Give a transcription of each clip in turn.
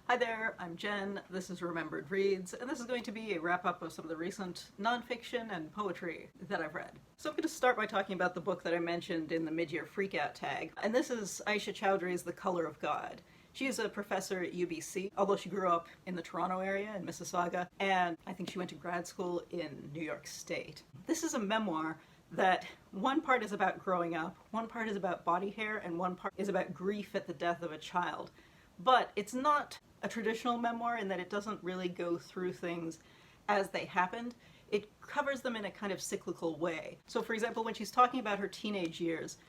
Hi there, I'm Jen, this is Remembered Reads, and this is going to be a wrap-up of some of the recent nonfiction and poetry that I've read. So I'm going to start by talking about the book that I mentioned in the mid-year freakout tag, and this is Ayesha Chaudhry's The Color of God. She is a professor at UBC, although she grew up in the Toronto area, in Mississauga, and I think she went to grad school in New York State. This is a memoir that one part is about growing up, one part is about body hair, and one part is about grief at the death of a child. But it's not a traditional memoir in that it doesn't really go through things as they happened. It covers them in a kind of cyclical way. So for example, when she's talking about her teenage years,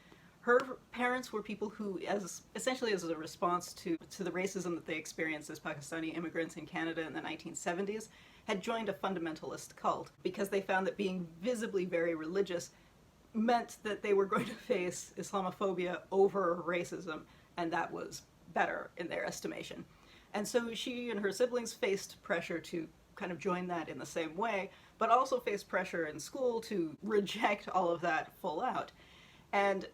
her parents were people who, essentially as a response to the racism that they experienced as Pakistani immigrants in Canada in the 1970s, had joined a fundamentalist cult because they found that being visibly very religious meant that they were going to face Islamophobia over racism, and that was better in their estimation. And so she and her siblings faced pressure to kind of join that in the same way, but also faced pressure in school to reject all of that full out. And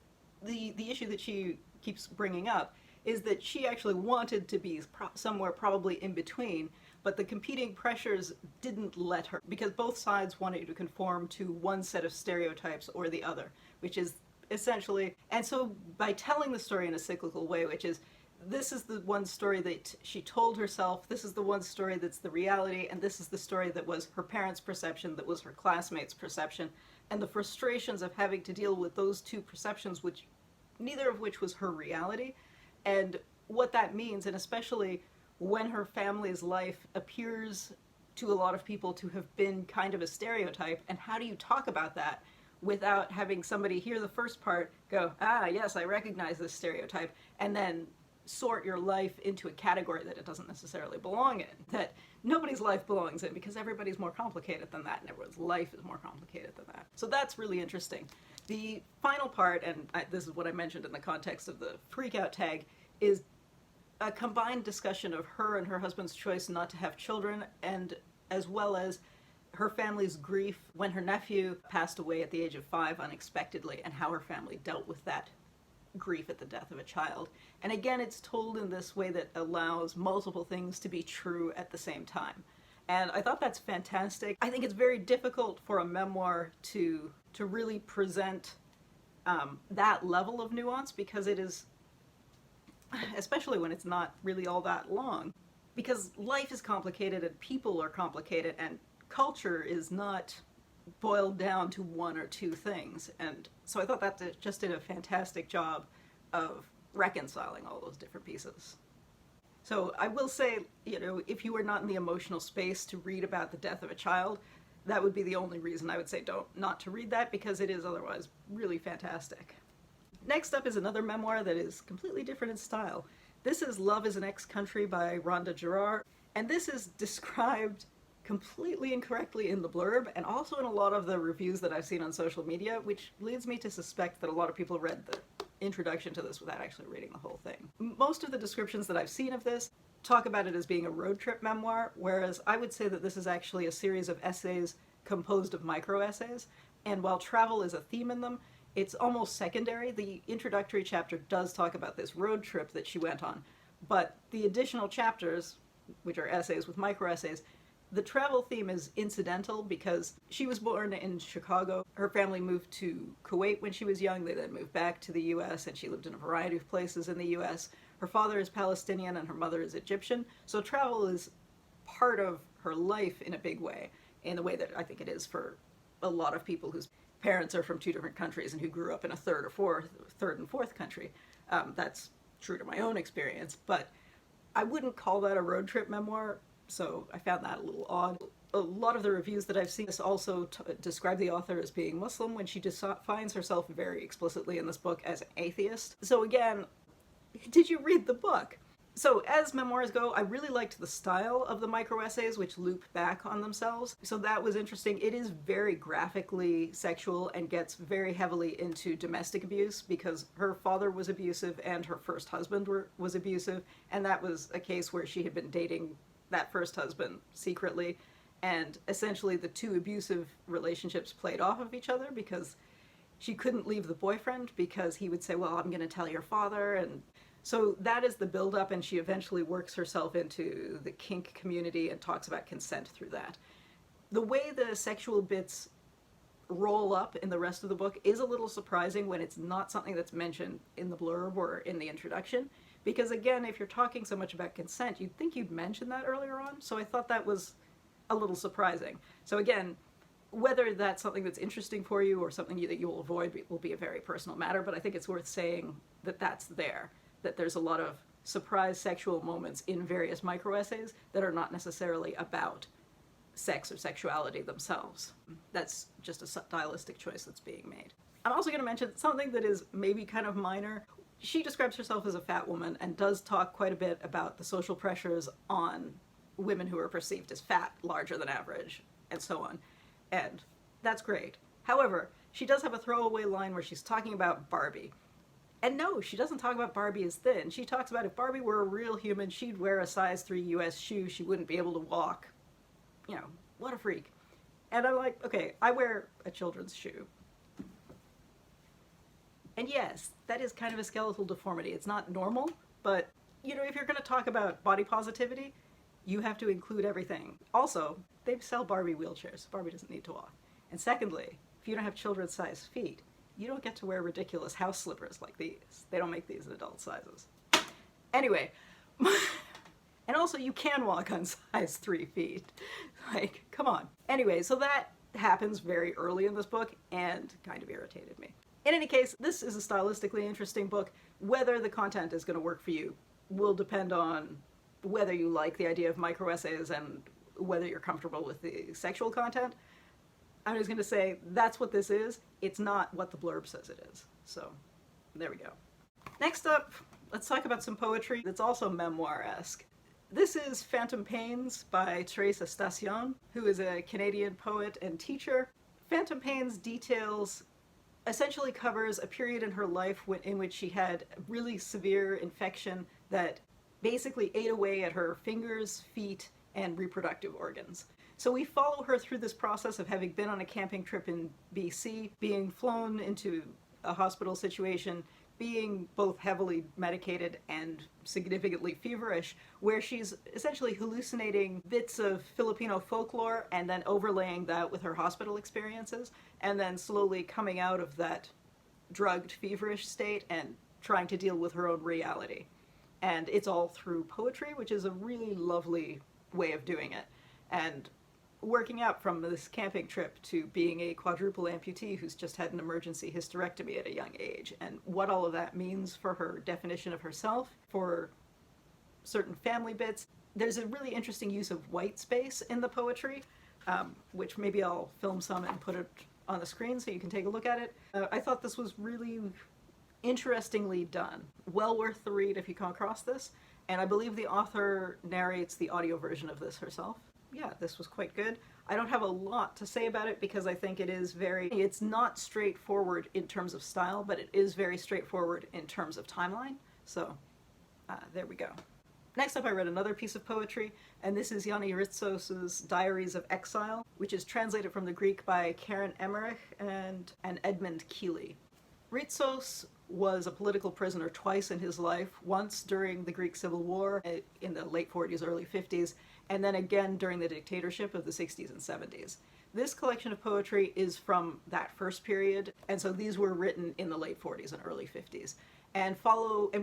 the issue that she keeps bringing up is that she actually wanted to be somewhere probably in between, but the competing pressures didn't let her, because both sides wanted to conform to one set of stereotypes or the other, which is essentially, and so by telling the story in a cyclical way, which is, this is the one story that she told herself, this is the one story that's the reality, and this is the story that was her parents' perception, that was her classmates' perception, and the frustrations of having to deal with those two perceptions, which neither of which was her reality, and what that means, and especially when her family's life appears to a lot of people to have been kind of a stereotype, and how do you talk about that without having somebody hear the first part, go, ah, yes, I recognize this stereotype, and then sort your life into a category that it doesn't necessarily belong in, that nobody's life belongs in, because everybody's more complicated than that, and everyone's life is more complicated than that. So that's really interesting. The final part, and this is what I mentioned in the context of the freakout tag, is a combined discussion of her and her husband's choice not to have children, and as well as her family's grief when her nephew passed away at the age of 5 unexpectedly, and how her family dealt with that grief at the death of a child. And again, it's told in this way that allows multiple things to be true at the same time. And I thought that's fantastic. I think it's very difficult for a memoir to really present that level of nuance, because it is, especially when it's not really all that long, because life is complicated and people are complicated and culture is not boiled down to one or two things. And so I thought that just did a fantastic job of reconciling all those different pieces. So I will say, you know, if you are not in the emotional space to read about the death of a child, that would be the only reason I would say not to read that, because it is otherwise really fantastic. Next up is another memoir that is completely different in style. This is Love is an Excountry by Randa, Jarrar, and this is described completely incorrectly in the blurb, and also in a lot of the reviews that I've seen on social media, which leads me to suspect that a lot of people read the introduction to this without actually reading the whole thing. Most of the descriptions that I've seen of this talk about it as being a road trip memoir, whereas I would say that this is actually a series of essays composed of micro-essays, and while travel is a theme in them, it's almost secondary. The introductory chapter does talk about this road trip that she went on, but the additional chapters, which are essays with micro-essays, the travel theme is incidental because she was born in Chicago. Her family moved to Kuwait when she was young. They then moved back to the US, and she lived in a variety of places in the US. Her father is Palestinian and her mother is Egyptian. So travel is part of her life in a big way, in the way that I think it is for a lot of people whose parents are from two different countries and who grew up in a third and fourth country. That's true to my own experience, but I wouldn't call that a road trip memoir. So I found that a little odd. A lot of the reviews that I've seen also describe the author as being Muslim, when she defines herself very explicitly in this book as an atheist. So again, did you read the book? So as memoirs go, I really liked the style of the micro-essays, which loop back on themselves. So that was interesting. It is very graphically sexual and gets very heavily into domestic abuse, because her father was abusive and her first husband was abusive, and that was a case where she had been dating that first husband secretly, and essentially the two abusive relationships played off of each other, because she couldn't leave the boyfriend because he would say, well, I'm going to tell your father, and So that is the build-up, and she eventually works herself into the kink community and talks about consent through that. The way the sexual bits roll up in the rest of the book is a little surprising when it's not something that's mentioned in the blurb or in the introduction. Because again, if you're talking so much about consent, you'd think you'd mention that earlier on. So I thought that was a little surprising. So again, whether that's something that's interesting for you or something that you will avoid will be a very personal matter, but I think it's worth saying that that's there. That there's a lot of surprise sexual moments in various micro-essays that are not necessarily about sex or sexuality themselves. That's just a stylistic choice that's being made. I'm also going to mention something that is maybe kind of minor. She describes herself as a fat woman and does talk quite a bit about the social pressures on women who are perceived as fat, larger than average, and so on. And that's great. However, she does have a throwaway line where she's talking about Barbie. And no, she doesn't talk about Barbie as thin. She talks about if Barbie were a real human, she'd wear a size 3 US shoe. She wouldn't be able to walk. You know, what a freak. And I'm like, okay, I wear a children's shoe. And yes, that is kind of a skeletal deformity. It's not normal, but, you know, if you're going to talk about body positivity, you have to include everything. Also, they sell Barbie wheelchairs. Barbie doesn't need to walk. And secondly, if you don't have children's-sized feet, you don't get to wear ridiculous house slippers like these. They don't make these in adult sizes. Anyway, and also you can walk on size 3 feet. Like, come on. Anyway, so that happens very early in this book and kind of irritated me. In any case, this is a stylistically interesting book. Whether the content is going to work for you will depend on whether you like the idea of micro-essays and whether you're comfortable with the sexual content. I'm just going to say that's what this is. It's not what the blurb says it is. So there we go. Next up, let's talk about some poetry that's also memoir-esque. This is Phantompains by Therese Estacion, who is a Canadian poet and teacher. Phantompains essentially covers a period in her life in which she had a really severe infection that basically ate away at her fingers, feet, and reproductive organs. So we follow her through this process of having been on a camping trip in BC, being flown into a hospital situation, being both heavily medicated and significantly feverish, where she's essentially hallucinating bits of Filipino folklore and then overlaying that with her hospital experiences, and then slowly coming out of that drugged, feverish state and trying to deal with her own reality. And it's all through poetry, which is a really lovely way of doing it. And working out from this camping trip to being a quadruple amputee who's just had an emergency hysterectomy at a young age, and what all of that means for her definition of herself, for certain family bits. There's a really interesting use of white space in the poetry, which maybe I'll film some and put it on the screen so you can take a look at it. I thought this was really interestingly done. Well worth the read if you come across this, and I believe the author narrates the audio version of this herself. Yeah, this was quite good. I don't have a lot to say about it because I think it's not straightforward in terms of style, but it is very straightforward in terms of timeline. So, there we go. Next up, I read another piece of poetry, and this is Yiannis' Diaries of Exile, which is translated from the Greek by Karen Emmerich and Edmund Keeley. Ritsos was a political prisoner twice in his life, once during the Greek Civil War in the late 40s, early 50s, and then again during the dictatorship of the 60s and 70s. This collection of poetry is from that first period, and so these were written in the late 40s and early 50s. And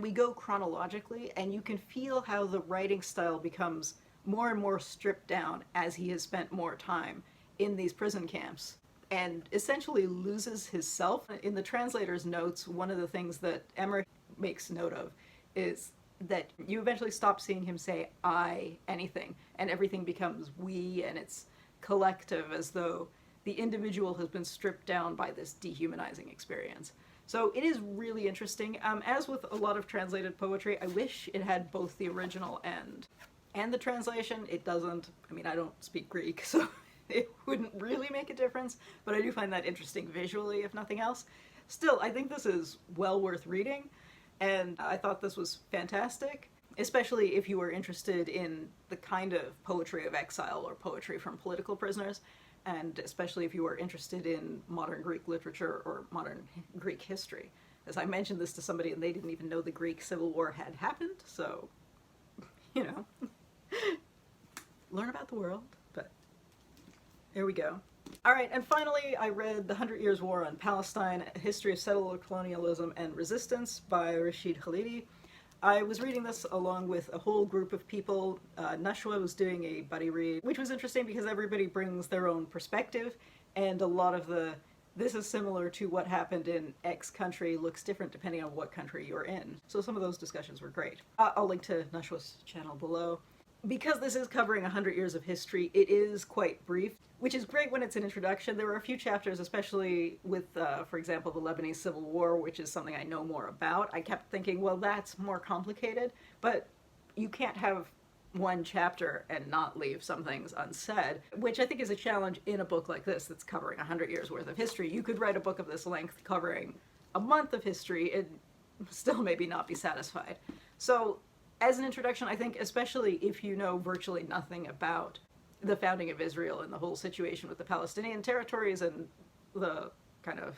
we go chronologically, and you can feel how the writing style becomes more and more stripped down as he has spent more time in these prison camps, and essentially loses his self. In the translator's notes, one of the things that Emmerich makes note of is that you eventually stop seeing him say I anything, and everything becomes we, and it's collective, as though the individual has been stripped down by this dehumanizing experience. So it is really interesting. As with a lot of translated poetry, I wish it had both the original and the translation. It doesn't. I mean, I don't speak Greek, so it wouldn't really make a difference, but I do find that interesting visually, if nothing else. Still, I think this is well worth reading, and I thought this was fantastic, especially if you were interested in the kind of poetry of exile or poetry from political prisoners, and especially if you were interested in modern Greek literature or modern Greek history. as I mentioned this to somebody and they didn't even know the Greek Civil War had happened, so, you know, learn about the world, but here we go. All right, and finally I read The 100 Years' War on Palestine, A History of Settler-Colonialism and Resistance by Rashid Khalidi. I was reading this along with a whole group of people. Nashwa was doing a buddy read, which was interesting because everybody brings their own perspective, and a lot of this is similar to what happened in X country looks different depending on what country you're in. So some of those discussions were great. I'll link to Nashwa's channel below. Because this is covering 100 years of history, it is quite brief, which is great when it's an introduction. There were a few chapters, especially with, for example, the Lebanese Civil War, which is something I know more about. I kept thinking, well, that's more complicated, but you can't have one chapter and not leave some things unsaid, which I think is a challenge in a book like this that's covering 100 years worth of history. You could write a book of this length covering a month of history and still maybe not be satisfied. So, as an introduction, I think, especially if you know virtually nothing about the founding of Israel and the whole situation with the Palestinian territories and the kind of,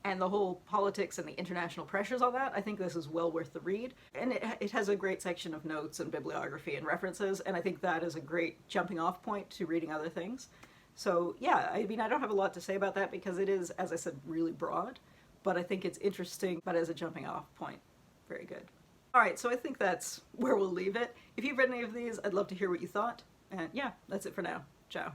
and the whole politics and the international pressures on that, I think this is well worth the read. And it has a great section of notes and bibliography and references, and I think that is a great jumping off point to reading other things. So yeah, I mean, I don't have a lot to say about that because it is, as I said, really broad, but I think it's interesting, but as a jumping off point, very good. Alright, so I think that's where we'll leave it. If you've read any of these, I'd love to hear what you thought. And yeah, that's it for now. Ciao.